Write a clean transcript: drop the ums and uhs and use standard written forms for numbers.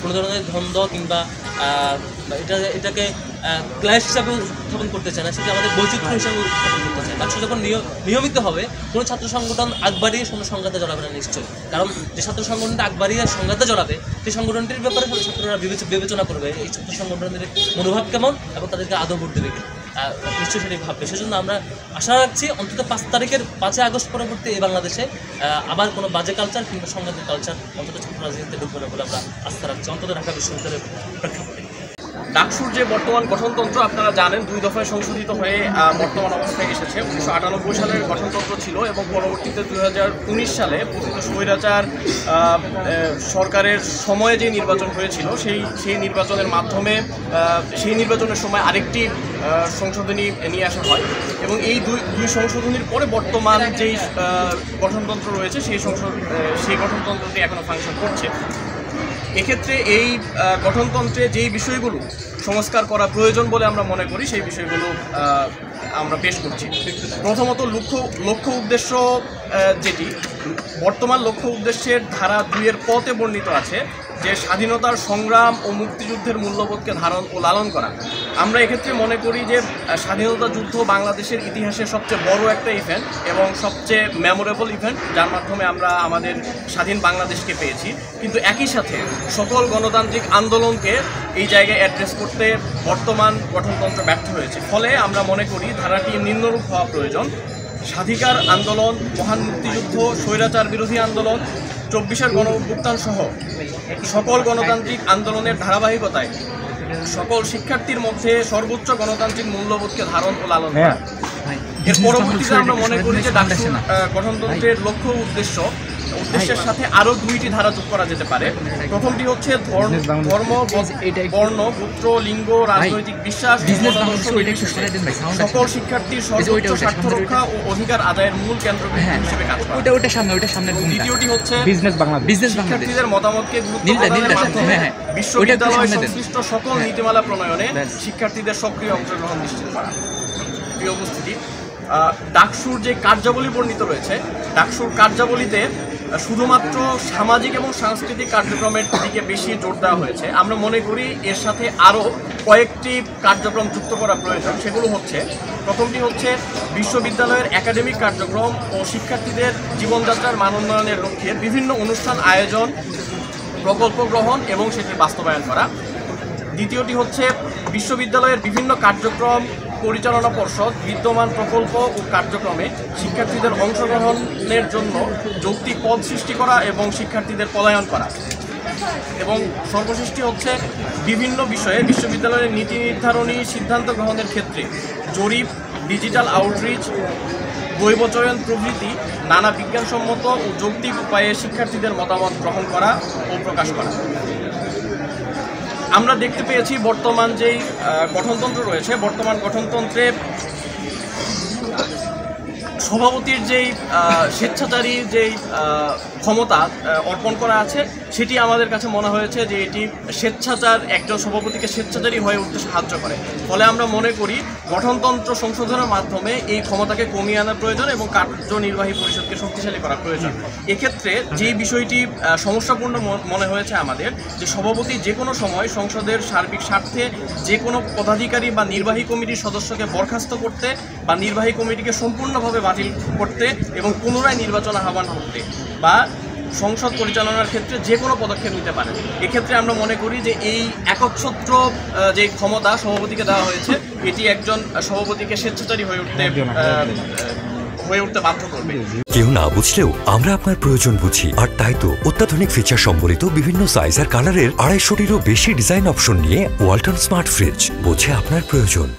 কোনো ধরনের দ্বন্দ্ব কিংবা এটাকে ক্লাস হিসাবে উত্থাপন করতে চায় না, সেটা আমাদের বৈচিত্র্য হিসাবে উত্থাপন করতে চায়। কারণ যখন নিয়মিত হবে, কোনো ছাত্র সংগঠন আগ বাড়িয়ে কোনো সংঘাতে জড়াবে না নিশ্চয়ই। কারণ যে ছাত্র সংগঠনটা আগ বাড়িয়ে সংঘাতে জড়াবে, সেই সংগঠনটির ব্যাপারে ছাত্ররা বিবেচনা করবে এই ছাত্র সংগঠনের মনোভাব কেমন এবং তাদেরকে আদৌ ভোট দেবে কিনা, নিশ্চয়ই সেটাই ভাববে। সেজন্য আমরা আশা রাখছি অন্তত 5 আগস্ট পরবর্তী এই বাংলাদেশে আবার কোনো বাজে কালচার কিংবা সংঘাতের কালচার অন্তত ছাত্র রাজনীতিতে ঢুকবে না বলে আমরা আস্থা রাখছি, অন্তত ঢাকা বিশ্ববিদ্যালয়ের প্রেক্ষাপটে। ডাকসুর যে বর্তমান গঠনতন্ত্র আপনারা জানেন 2 দফায় সংশোধিত হয়ে বর্তমান অবস্থায় এসেছে। 1998 সালের গঠনতন্ত্র ছিল এবং পরবর্তীতে 2019 সালে পতিত স্বৈরাচার সরকারের সময়ে যে নির্বাচন হয়েছিল সেই নির্বাচনের মাধ্যমে সেই নির্বাচনের সময় আরেকটি সংশোধনী নিয়ে আসা হয় এবং এই দুই সংশোধনীর পরে বর্তমান যেই গঠনতন্ত্র রয়েছে সেই গঠনতন্ত্রটি এখনও ফাংশন করছে। এক্ষেত্রে এই গঠনতন্ত্রে যেই বিষয়গুলো সংস্কার করা প্রয়োজন বলে আমরা মনে করি সেই বিষয়গুলো আমরা পেশ করছি। প্রথমত লক্ষ্য উদ্দেশ্য যেটি বর্তমান লক্ষ্য উদ্দেশ্যের ধারা 2-এর পথে বর্ণিত আছে যে স্বাধীনতার সংগ্রাম ও মুক্তিযুদ্ধের মূল্যবোধকে ধারণ ও লালন করা। আমরা এক্ষেত্রে মনে করি যে স্বাধীনতা যুদ্ধ বাংলাদেশের ইতিহাসের সবচেয়ে বড় একটা ইভেন্ট এবং সবচেয়ে মেমোরেবল ইভেন্ট, যার মাধ্যমে আমরা আমাদের স্বাধীন বাংলাদেশকে পেয়েছি। কিন্তু একই সাথে সকল গণতান্ত্রিক আন্দোলনকে এই জায়গায় অ্যাড্রেস করতে বর্তমান গঠনতন্ত্র ব্যর্থ হয়েছে। ফলে আমরা মনে করি ধারাটি নিম্নরূপ হওয়া প্রয়োজন: স্বাধিকার আন্দোলন, মহান মুক্তিযুদ্ধ, স্বৈরাচার বিরোধী আন্দোলন, 24-এর গণঅভ্যুত্থান সহ সকল গণতান্ত্রিক আন্দোলনের ধারাবাহিকতায় সকল শিক্ষার্থীর মধ্যে সর্বোচ্চ গণতান্ত্রিক মূল্যবোধকে ধারণ ও লালন করা। এর পরবর্তীতে আমরা মনে করি যে ডাকসুর গঠনতন্ত্রের লক্ষ্য উদ্দেশ্যের সাথে আরও 2টি ধারা যোগ করা যেতে পারে। প্রথমটি হচ্ছে ধর্ম, বর্ণ, গোত্র, লিঙ্গ, রাজনৈতিক বিশ্বাস, সকল শিক্ষার্থীর সর্বোচ্চ স্বার্থ রক্ষা ও অধিকার আদায়ের মূল কেন্দ্রবিন্দু হিসেবে কাজ করা। দ্বিতীয়টি হচ্ছে শিক্ষার্থীদের মতামতকে গুরুত্ব প্রদানের মাধ্যমে বিশ্ববিদ্যালয় সংশ্লিষ্ট সকল নীতিমালা প্রণয়নে শিক্ষার্থীদের সক্রিয় অংশগ্রহণ নিশ্চিত করা। প্রিয় উপস্থিতি, ডাকসুর যে কার্যাবলী বর্ণিত রয়েছে, ডাকসুর কার্যাবলীতে শুধুমাত্র সামাজিক এবং সাংস্কৃতিক কার্যক্রমের দিকে বেশি জোর দেওয়া হয়েছে। আমরা মনে করি এর সাথে আরও কয়েকটি কার্যক্রম যুক্ত করা প্রয়োজন। সেগুলো হচ্ছে, প্রথমটি হচ্ছে বিশ্ববিদ্যালয়ের একাডেমিক কার্যক্রম ও শিক্ষার্থীদের জীবনযাত্রার মান উন্নয়নের লক্ষ্যে বিভিন্ন অনুষ্ঠান আয়োজন, প্রকল্প গ্রহণ এবং সেটির বাস্তবায়ন করা। দ্বিতীয়টি হচ্ছে বিশ্ববিদ্যালয়ের বিভিন্ন কার্যক্রম পরিচালনা পর্ষদ বিদ্যমান প্রকল্প ও কার্যক্রমে শিক্ষার্থীদের অংশগ্রহণের জন্য যৌক্তিক পদ সৃষ্টি করা এবং শিক্ষার্থীদের পদায়ন করা। এবং সর্বশেষটি হচ্ছে বিভিন্ন বিষয়ে বিশ্ববিদ্যালয়ের নীতি নির্ধারণী সিদ্ধান্ত গ্রহণের ক্ষেত্রে জরিপ, ডিজিটাল আউটরিচ, বৈবচয়ন প্রভৃতি নানা বিজ্ঞানসম্মত ও যৌক্তিক উপায়ে শিক্ষার্থীদের মতামত গ্রহণ করা ও প্রকাশ করা। আমরা দেখতে পেয়েছি বর্তমান যেই গঠনতন্ত্র রয়েছে, বর্তমান গঠনতন্ত্রে সভাপতির যেই স্বেচ্ছাচারী যেই ক্ষমতা অর্পণ করা আছে, সেটি আমাদের কাছে মনে হয়েছে যে এটি স্বেচ্ছাচার, একজন সভাপতিকে স্বেচ্ছাচারী হয়ে উঠতে সাহায্য করে। ফলে আমরা মনে করি গঠনতন্ত্র সংশোধনের মাধ্যমে এই ক্ষমতাকে কমিয়ে আনার প্রয়োজন এবং কার্যনির্বাহী পরিষদকে শক্তিশালী করা প্রয়োজন। এক্ষেত্রে যেই বিষয়টি সমস্যাপূর্ণ মনে হয়েছে আমাদের, যে সভাপতি যে কোনো সময় সংসদের সার্বিক স্বার্থে যে কোনো পদাধিকারী বা নির্বাহী কমিটির সদস্যকে বরখাস্ত করতে বা নির্বাহী কমিটিকে সম্পূর্ণভাবে বাতিল করতে এবং পুনরায় নির্বাচন আহ্বান করতে বা সংসদ পরিচালনার ক্ষেত্রে যে কোনো পদক্ষেপ নিতে পারে। এক্ষেত্রে আমরা মনে করি যে এই একচ্ছত্র যে ক্ষমতা সভাপতিকে দেওয়া হয়েছে, এটি একজন সভাপতিকে স্বেচ্ছাচারী হয়ে উঠতে বাধ্য করবে। কেউ না বুঝলেও আমরা আপনার প্রয়োজন বুঝি, আর তাই তো অত্যাধুনিক ফিচার সম্বলিত বিভিন্ন সাইজ আর কালারের 250-টিরও বেশি ডিজাইন অপশন নিয়ে ওয়ালটন স্মার্ট ফ্রিজ বোঝে আপনার প্রয়োজন।